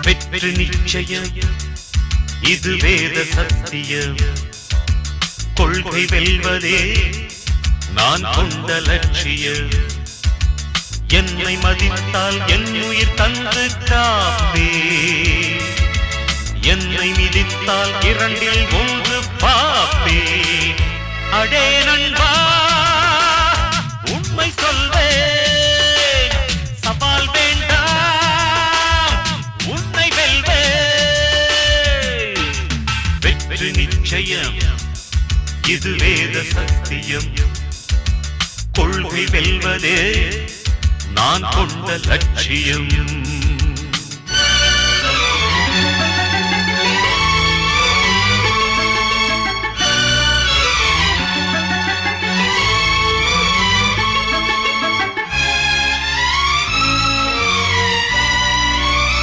வெற்றி நிச்சயம் இது வேத சத்தியம் கொள்கை வெல்வதே நான் கொண்ட லட்சியம் என்னை மதித்தால் என் உயிர் தந்து காப்பே என்னை மிதித்தால் இரண்டில் ஒன்று பாப்பே அடே நண்பா உண்மை சொல்வேன் சவால் வேண்டாம் உன்னை வெல்வேன் வெற்றி நிச்சயம் இது வேத சத்தியம் கொள்கை வெல்வதே நான் கொண்ட லட்சியம்